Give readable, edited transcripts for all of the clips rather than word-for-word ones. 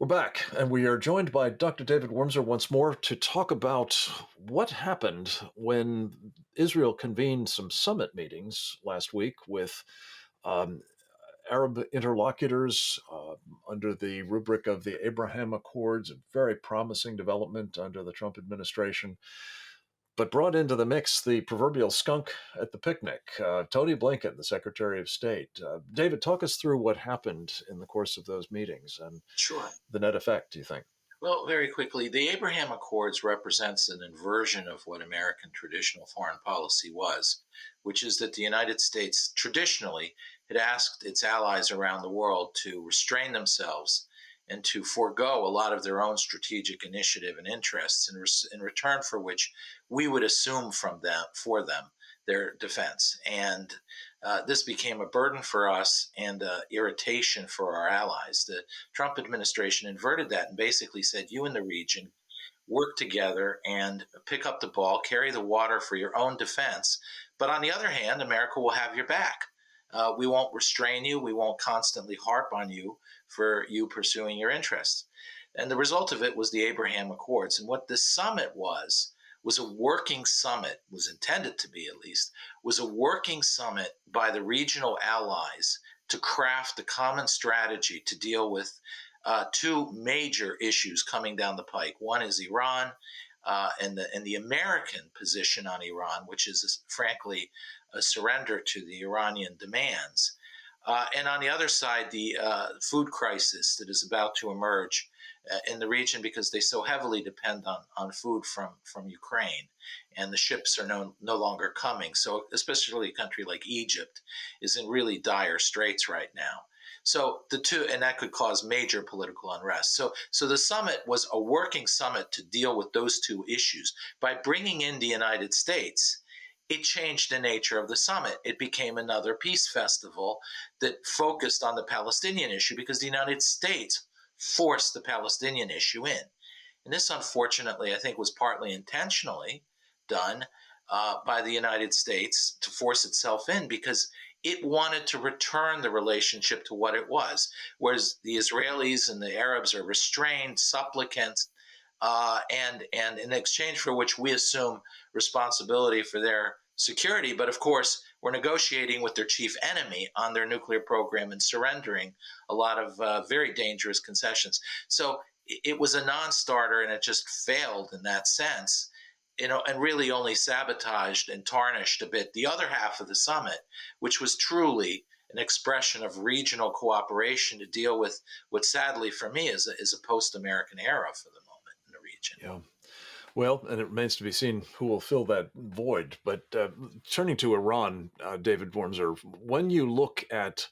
We're back, and we are joined by Dr. David Wurmser once more to talk about what happened when Israel convened some summit meetings last week with um, Arab interlocutors under the rubric of the Abraham Accords, a very promising development under the Trump administration, but brought into the mix the proverbial skunk at the picnic, Tony Blinken, the Secretary of State. David, talk us through what happened in the course of those meetings and Sure. the net effect, do you think? Well, very quickly, the Abraham Accords represents an inversion of what American traditional foreign policy was, which is that the United States traditionally had asked its allies around the world to restrain themselves and to forego a lot of their own strategic initiative and interests in return for which we would assume from them for them their defense. And this became a burden for us and irritation for our allies. The Trump administration inverted that and basically said, you in the region work together and pick up the ball, carry the water for your own defense. But on the other hand, America will have your back. We won't restrain you. We won't constantly harp on you for you pursuing your interests. And the result of it was the Abraham Accords. And what this summit was a working summit, was intended to be at least, was a working summit by the regional allies to craft a common strategy to deal with two major issues coming down the pike. One is Iran, and the American position on Iran, which is frankly a surrender to the Iranian demands. And on the other side, the food crisis that is about to emerge in the region because they so heavily depend on food from Ukraine, and the ships are no longer coming. So especially a country like Egypt is in really dire straits right now. So the two, and that could cause major political unrest. So the summit was a working summit to deal with those two issues. By bringing in the United States, it changed the nature of the summit. It became another peace festival that focused on the Palestinian issue because the United States forced the Palestinian issue in. And this, unfortunately, I think was partly intentionally done by the United States to force itself in because it wanted to return the relationship to what it was, whereas the Israelis and the Arabs are restrained, supplicants, and in exchange for which we assume responsibility for their security. But of course, we're negotiating with their chief enemy on their nuclear program and surrendering a lot of very dangerous concessions. So it was a non-starter, and it just failed in that sense, and really only sabotaged and tarnished a bit the other half of the summit, which was truly an expression of regional cooperation to deal with what, sadly for me, is a post-American era for the moment in the region. Yeah. Well, and it remains to be seen who will fill that void. But turning to Iran, David Wormser, when you look at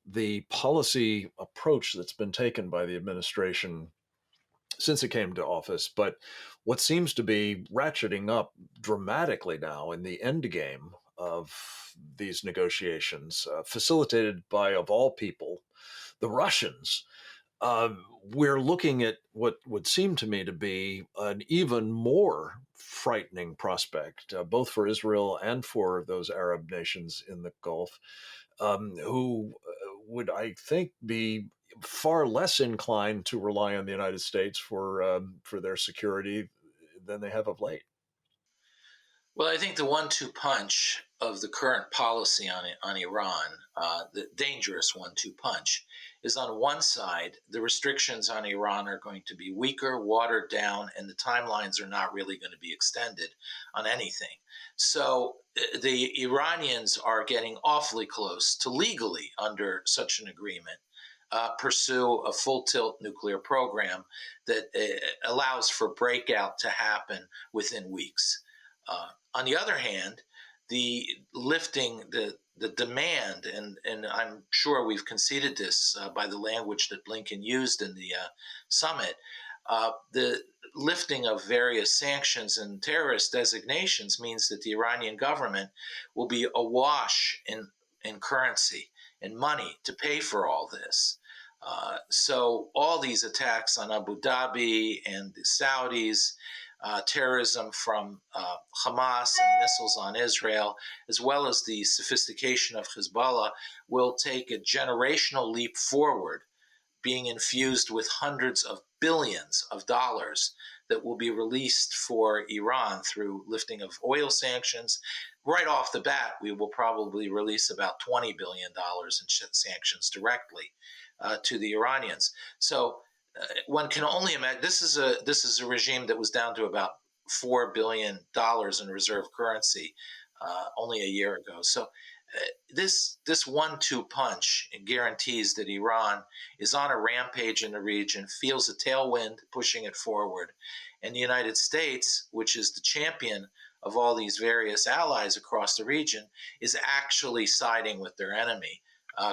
the policy approach that's been taken by the administration since it came to office, but what seems to be ratcheting up dramatically now in the end game of these negotiations, facilitated by, of all people, the Russians, we're looking at what would seem to me to be an even more frightening prospect, both for Israel and for those Arab nations in the Gulf, who would, I think, be far less inclined to rely on the United States for their security than they have of late. Well, I think the one-two punch of the current policy on Iran, the dangerous one-two punch, is on one side, the restrictions on Iran are going to be weaker, watered down, and the timelines are not really going to be extended on anything. So the Iranians are getting awfully close to legally, under such an agreement, pursue a full tilt nuclear program that allows for breakout to happen within weeks. On the other hand, the lifting the demand, and I'm sure we've conceded this by the language that Blinken used in the summit, the lifting of various sanctions and terrorist designations means that the Iranian government will be awash in currency and money to pay for all this. So all these attacks on Abu Dhabi and the Saudis, terrorism from Hamas and missiles on Israel, as well as the sophistication of Hezbollah, will take a generational leap forward being infused with hundreds of billions of dollars that will be released for Iran through lifting of oil sanctions. Right off the bat, we will probably release about $20 billion in sanctions directly to the Iranians. So one can only imagine this is a regime that was down to about $4 billion in reserve currency only a year ago. So this 1-2 punch guarantees that Iran is on a rampage in the region, feels a tailwind pushing it forward, and the United States, which is the champion of all these various allies across the region, is actually siding with their enemy,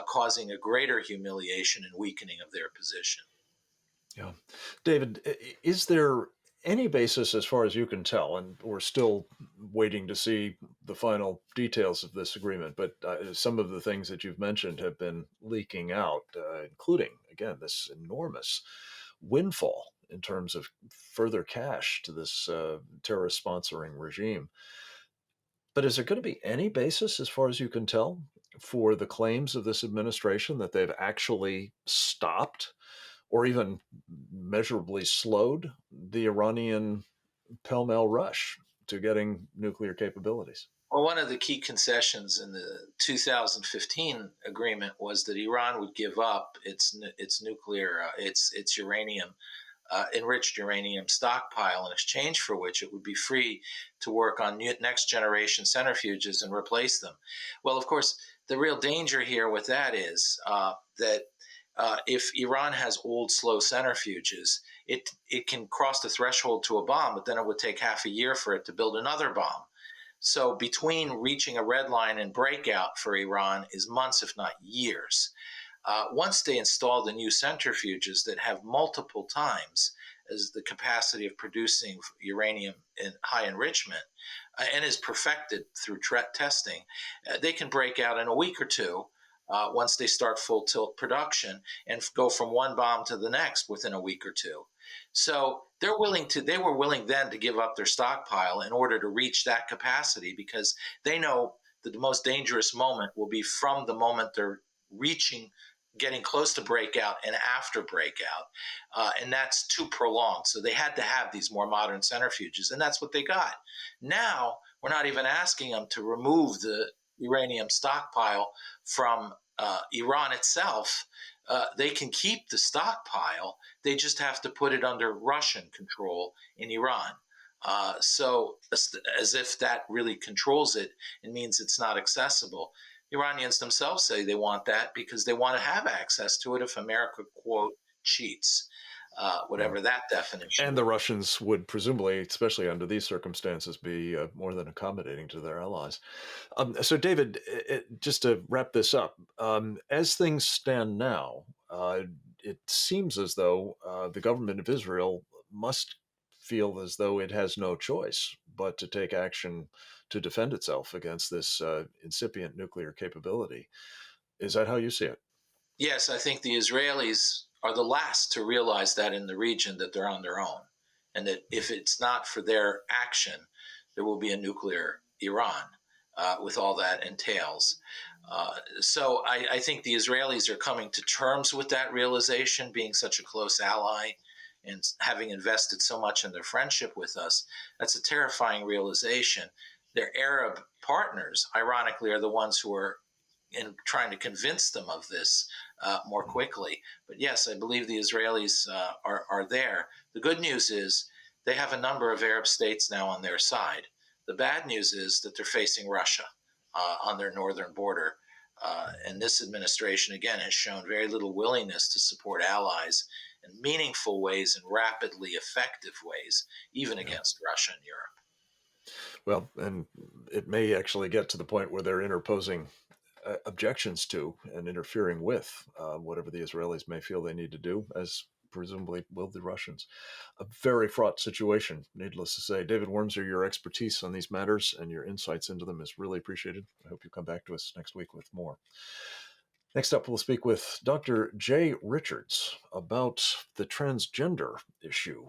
causing a greater humiliation and weakening of their position. Yeah. David, is there any basis, as far as you can tell, and we're still waiting to see the final details of this agreement, but some of the things that you've mentioned have been leaking out, including, again, this enormous windfall in terms of further cash to this terrorist sponsoring regime. But is there going to be any basis, as far as you can tell, for the claims of this administration that they've actually stopped or even measurably slowed the Iranian pell-mell rush to getting nuclear capabilities? Well, one of the key concessions in the 2015 agreement was that Iran would give up its nuclear, its uranium, enriched uranium stockpile, in exchange for which it would be free to work on next generation centrifuges and replace them. Well, of course, the real danger here with that is that if Iran has old, slow centrifuges, it can cross the threshold to a bomb, but then it would take half a year for it to build another bomb. So between reaching a red line and breakout for Iran is months, if not years. Once they install the new centrifuges that have multiple times as the capacity of producing uranium in high enrichment and is perfected through testing, they can break out in a week or two once they start full tilt production and go from one bomb to the next within a week or two. So they were willing then to give up their stockpile in order to reach that capacity, because they know that the most dangerous moment will be from the moment they're getting close to breakout and after breakout. And that's too prolonged. So they had to have these more modern centrifuges, and that's what they got. Now, we're not even asking them to remove the uranium stockpile from Iran itself. They can keep the stockpile. They just have to put it under Russian control in Iran. So as if that really controls it, it means it's not accessible. Iranians themselves say they want that because they want to have access to it if America, quote, cheats, whatever that definition. And the Russians would presumably, especially under these circumstances, be more than accommodating to their allies. So, David, just to wrap this up, as things stand now, it seems as though the government of Israel must feel as though it has no choice but to take action to defend itself against this incipient nuclear capability. Is that how you see it? Yes, I think the Israelis are the last to realize that in the region, that they're on their own, and that if it's not for their action, there will be a nuclear Iran with all that entails. So I think the Israelis are coming to terms with that realization, being such a close ally and having invested so much in their friendship with us. That's a terrifying realization. Their Arab partners, ironically, are the ones who are trying to convince them of this more quickly. But yes, I believe the Israelis are there. The good news is they have a number of Arab states now on their side. The bad news is that they're facing Russia on their northern border. And this administration, again, has shown very little willingness to support allies in meaningful ways and rapidly effective ways, even against Russia and Europe. Well, and it may actually get to the point where they're interposing objections to and interfering with whatever the Israelis may feel they need to do, as presumably will the Russians. A very fraught situation, needless to say. David Wurmser, your expertise on these matters and your insights into them is really appreciated. I hope you come back to us next week with more. Next up, we'll speak with Dr. Jay Richards about the transgender issue.